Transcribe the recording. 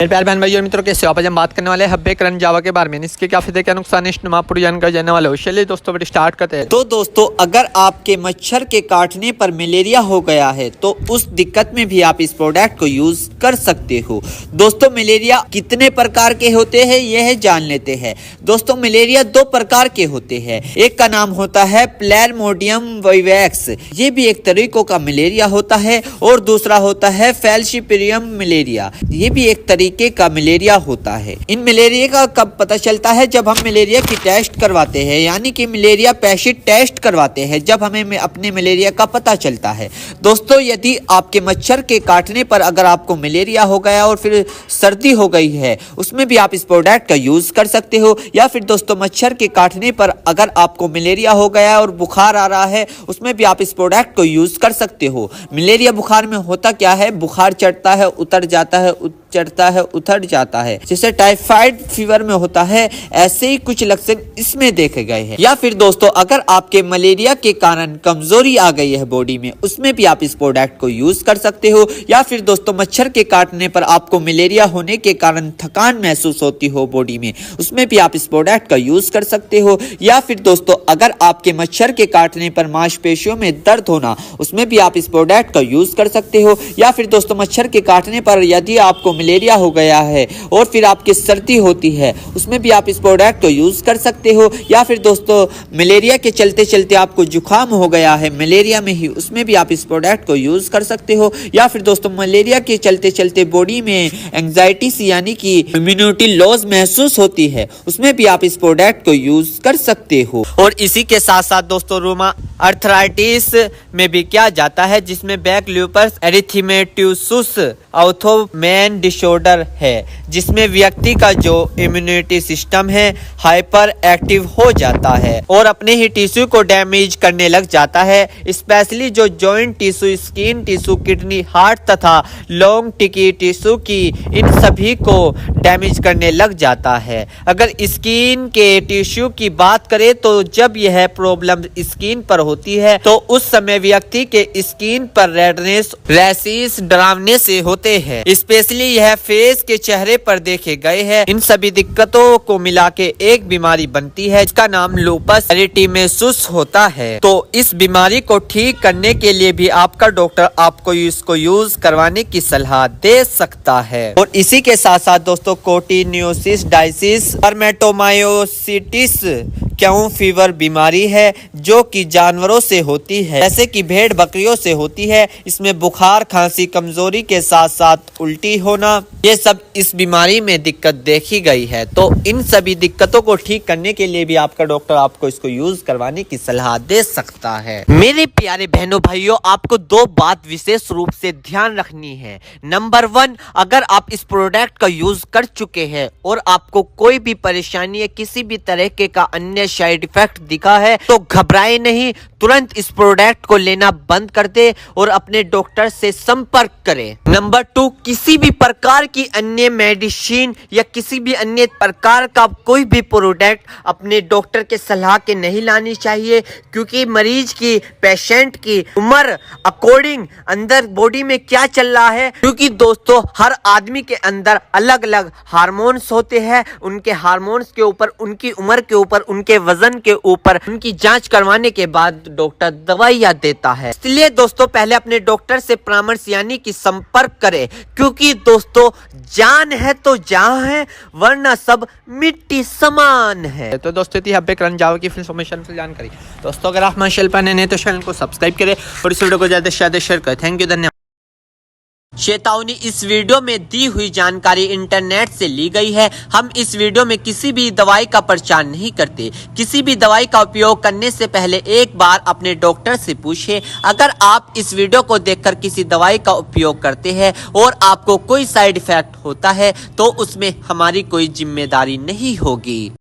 मेरे प्यारे बहन भाई और मित्रों, कैसे हो आप? आज हम बात करने वाले हैं हब्बे करन जावा के बारे में। इसके क्या फायदे क्या नुकसान है, नुमा पूरी जानकारी जानने वाले हो। चलिए दोस्तों वीडियो स्टार्ट करते हैं। तो दोस्तों, अगर आपके मच्छर के काटने पर मलेरिया हो गया है तो उस दिक्कत में भी आप इस प्रोडक्ट को यूज कर सकते हो। दोस्तों, मलेरिया कितने प्रकार के होते हैं यह जान लेते हैं। दोस्तों, मलेरिया दो प्रकार के होते हैं। एक का नाम होता है प्लाज्मोडियम वाइवैक्स, ये भी एक तरीकों का मलेरिया होता है, और दूसरा होता है फैलसीपियम मलेरिया, ये भी एक तरीके का मलेरिया होता है। इन मलेरिया का कब पता चलता है? जब हम मलेरिया की टेस्ट करवाते हैं, यानी कि मलेरिया पैसिव टेस्ट करवाते हैं, जब हमें अपने मलेरिया का पता चलता है। दोस्तों, यदि आपके मच्छर के काटने पर अगर आपको मलेरिया हो गया और फिर सर्दी हो गई है, उसमें भी आप इस प्रोडक्ट का यूज कर सकते हो। या फिर दोस्तों, मच्छर के काटने पर अगर आपको मलेरिया हो गया और बुखार आ रहा है, उसमें भी आप इस प्रोडक्ट को यूज कर सकते हो। मलेरिया बुखार में होता क्या है? बुखार चढ़ता है, उतर जाता है, चढ़ता है, उतर जाता है, जैसे टाइफाइड फीवर में होता है, ऐसे ही कुछ लक्षण इसमें देखे गए हैं। या फिर दोस्तों, अगर आपके मलेरिया के कारण कमजोरी आ गई है बॉडी में, उसमें भी आप इस प्रोडक्ट को यूज कर सकते हो। या फिर दोस्तों, मच्छर के काटने पर आपको मलेरिया होने के कारण थकान महसूस होती हो बॉडी में, उसमें भी आप इस प्रोडक्ट का यूज कर सकते हो। या फिर दोस्तों, अगर आपके मच्छर के काटने पर मांसपेशियों में दर्द होना, उसमें भी आप इस प्रोडक्ट का यूज कर सकते हो। या फिर दोस्तों, मच्छर के काटने पर यदि आपको मलेरिया हो गया है और फिर आपकी सर्दी होती है, उसमें भी आप इस प्रोडक्ट को यूज कर सकते हो। या फिर दोस्तों, मलेरिया के चलते चलते आपको जुकाम हो गया है मलेरिया में ही, उसमें भी आप इस प्रोडक्ट को यूज कर सकते हो। या फिर दोस्तों, मलेरिया के चलते चलते बॉडी में एंजाइटी सी यानी कि इम्यूनिटी लॉस महसूस होती है, उसमें भी आप इस प्रोडक्ट को यूज कर सकते हो। और इसी के साथ साथ दोस्तों, रोमा अर्थराइटिस में भी क्या जाता है, जिसमें बैक ल्यूपस एरिथेमेटोसस ऑर्थोमेन डिसऑर्डर है, जिसमें व्यक्ति का जो इम्यूनिटी सिस्टम है हाइपर एक्टिव हो जाता है और अपने ही टिश्यू को डैमेज करने लग जाता है। स्पेशली जो joint tissue, skin tissue, kidney, heart तथा लॉन्ग टिकी टिश्यू की, इन सभी को डैमेज करने लग जाता है। अगर स्किन के टिश्यू की बात करें तो जब यह प्रॉब्लम स्किन पर होती है तो उस समय व्यक्ति के स्किन पर रेडनेस, रैशेस, डरावने से होते हैं। स्पेशली यह फेस के चेहरे पर देखे गए हैं। इन सभी दिक्कतों को मिला के एक बीमारी बनती है, जिसका नाम लूपस एरिथेमेटोसस होता है। तो इस बीमारी को ठीक करने के लिए भी आपका डॉक्टर आपको इसको यूज करवाने की सलाह दे सकता है। और इसी के साथ साथ दोस्तों, कोटिन्योसिस डायसिस परमेटोमायोसिटिस क्यों फीवर बीमारी है, जो कि जानवरों से होती है, जैसे कि भेड़ बकरियों से होती है। इसमें बुखार, खांसी, कमजोरी के साथ साथ उल्टी होना, ये सब इस बीमारी में दिक्कत देखी गई है। तो इन सभी दिक्कतों को ठीक करने के लिए भी आपका डॉक्टर आपको इसको यूज करवाने की सलाह दे सकता है। मेरे प्यारे बहनों भाइयों, आपको दो बात विशेष रूप से ध्यान रखनी है। नंबर 1, अगर आप इस प्रोडक्ट का यूज कर चुके हैं और आपको कोई भी परेशानी या किसी भी तरह के का अन्य साइड इफेक्ट दिखा है तो घबराए नहीं, तुरंत इस प्रोडक्ट को लेना बंद कर दे और अपने डॉक्टर से संपर्क करें। नंबर 2, किसी भी प्रकार की अन्य मेडिसिन या किसी भी अन्य प्रकार का कोई भी प्रोडक्ट अपने डॉक्टर के सलाह के नहीं लानी चाहिए, क्योंकि मरीज की, पेशेंट की उम्र अकॉर्डिंग अंदर बॉडी में क्या चल रहा है, क्योंकि दोस्तों हर आदमी के अंदर अलग अलग हार्मोन्स होते हैं। उनके हार्मोन्स के ऊपर, उनकी उम्र के ऊपर, उनके वजन के ऊपर, उनकी जांच करवाने के बाद डॉक्टर दवाइयां देता है। इसलिए दोस्तों, पहले अपने डॉक्टर से परामर्श यानी कि संपर्क करें, क्योंकि दोस्तों जान है तो जहां है, वरना सब मिट्टी समान है। तो दोस्तों, थी हब्बे करन जावा की इन्फॉर्मेशन से जानकारी। दोस्तों, अगर आप हमारे चैनल पर नए हैं तो चैनल को सब्सक्राइब करें और इस वीडियो को ज्यादा से ज्यादा शेयर करें। थैंक यू, धन्यवाद। चेतावनी, इस वीडियो में दी हुई जानकारी इंटरनेट से ली गई है। हम इस वीडियो में किसी भी दवाई का प्रचार नहीं करते। किसी भी दवाई का उपयोग करने से पहले एक बार अपने डॉक्टर से पूछें। अगर आप इस वीडियो को देखकर किसी दवाई का उपयोग करते हैं और आपको कोई साइड इफेक्ट होता है तो उसमें हमारी कोई जिम्मेदारी नहीं होगी।